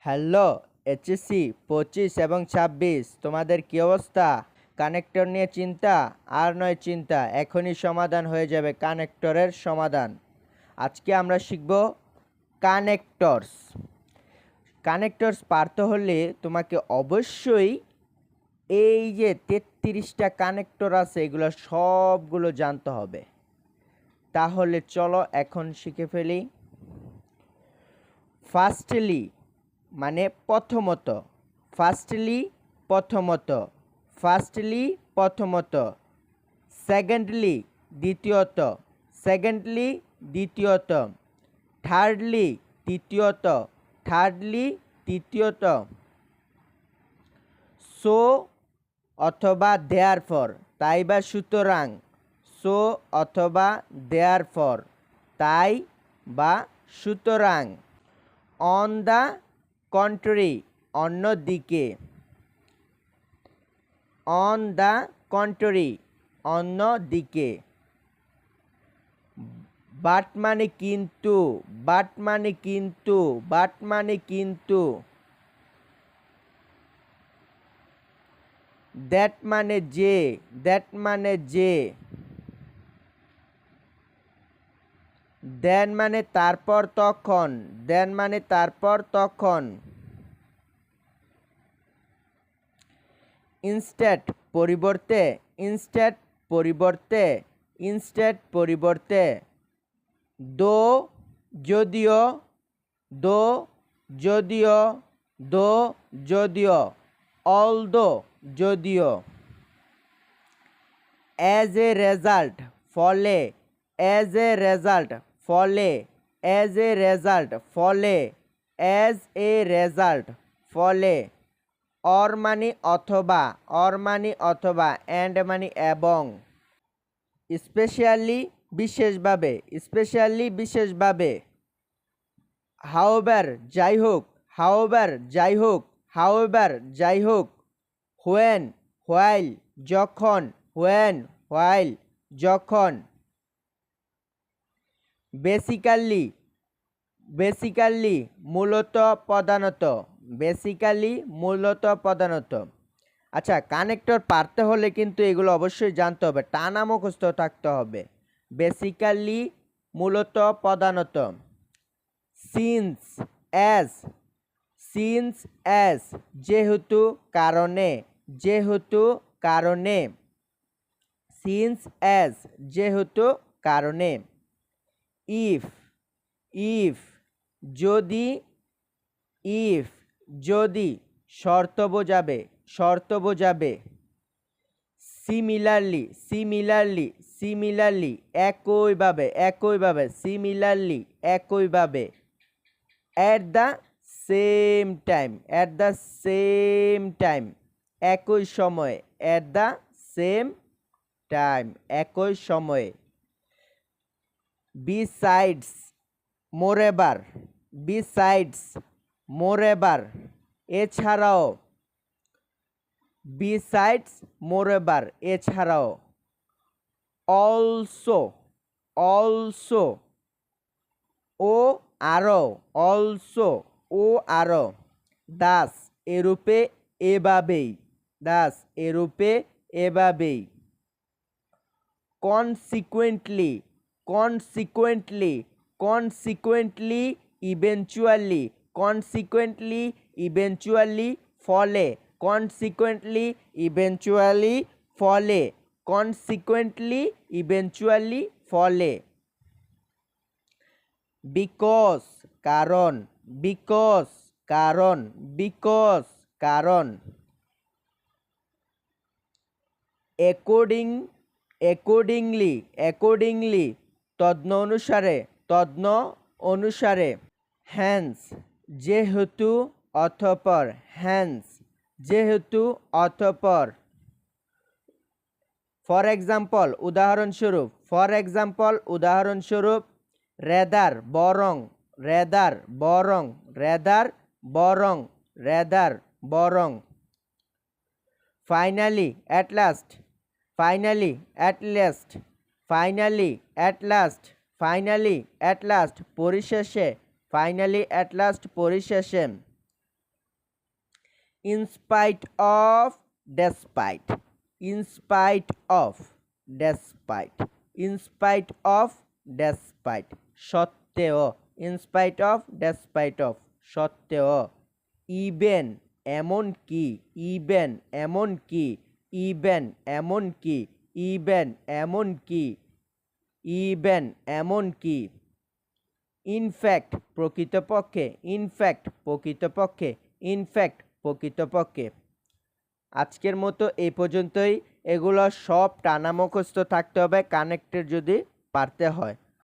Hello HSC 25 এবং 26 তোমাদের কি অবস্থা? কানেক্টর নিয়ে চিন্তা? আর নয় চিন্তা, এখনই সমাধান হয়ে যাবে কানেক্টরের সমাধান। আজকে আমরা শিখব কানেক্টরস। কানেক্টরস পারতে হলে তোমাকে অবশ্যই এই যে 33টা কানেক্টর আছে এগুলো সবগুলো জানতে হবে। তাহলে চলো এখন শিখে ফেলি। ফার্স্টলি মানে প্রথমত, প্রথমত, সেকেন্ডলি দ্বিতীয়ত, থার্ডলি তৃতীয়ত, সো অথবা দেয়ারফর তাই বা সুতরাং, সো অথবা দেয়ারফর তাই বা সুতরাং, অন দ্য কন্ট্রি অন্যদিকে, অন দ্য কন্ট্রি অন্যদিকে, বাট মানে কিন্তু, দ্যাট মানে যে, দেন মানে তারপর তখন, ইনস্টেড পরিবর্তে, দো যদিও, অলদো যদিও, অ্যাজ এ রেজাল্ট ফলে, অ্যাজ এ রেজাল্ট ফলে, অর মানে অথবা, অ্যান্ড মানে এবং, স্পেশালি বিশেষভাবে, হাউএভার যাই হোক, হোয়েন যখন, বেসিক্যালি মূলত প্রধানত। আচ্ছা, কানেক্টর পারতে হলে কিন্তু এগুলো অবশ্যই জানতে হবে, টানা মুখস্থ থাকতে হবে। বেসিক্যালি মূলত প্রধানত, সিন্স অ্যাজ যেহেতু কারণে, সিন্স অ্যাজ যেহেতু কারণে, ইফ যদি শর্ত বোঝাবে, সিমিলারলি একইভাবে, অ্যাট দ্য সেম টাইম একই সময়ে, বিসাইডস মোরেবার এছাড়াও, অলসো ও আরো, দাস এরূপে এভাবেই, কনসিকুয়েন্টলি ইভেনচুয়ালি ফলে, বিকজ কারণ, অ্যাকর্ডিংলি তদ্ন অনুসারে, হ্যান্স যেহেতু অতঃপর, ফর এক্সাম্পল উদাহরণস্বরূপ, রেদার বরং, ফাইনালি অ্যাট লাস্ট পরিশেষে, in spite of, despite, in spite of, despite, in spite of, despite, সত্ত্বেও, ইনস্পাইট অফ, ডেসপাইট অফ, সত্ত্বেও। ইভেন, এমন কি, ইভেন, এমন কি, ইভেন, এমন কি, ইভেন, এমন কি, ইভেন, এমন কি। ইনফ্যাক্ট, প্রকৃতপক্ষে, ইনফ্যাক্ট, প্রকৃতপক্ষে, ইনফ্যাক্ট, প্রকৃতপক্ষে। আজকের মতো এই পর্যন্তই। এগুলো সব টানা মুখস্থ থাকতে হবে কানেক্টের যদি পারতে হয়।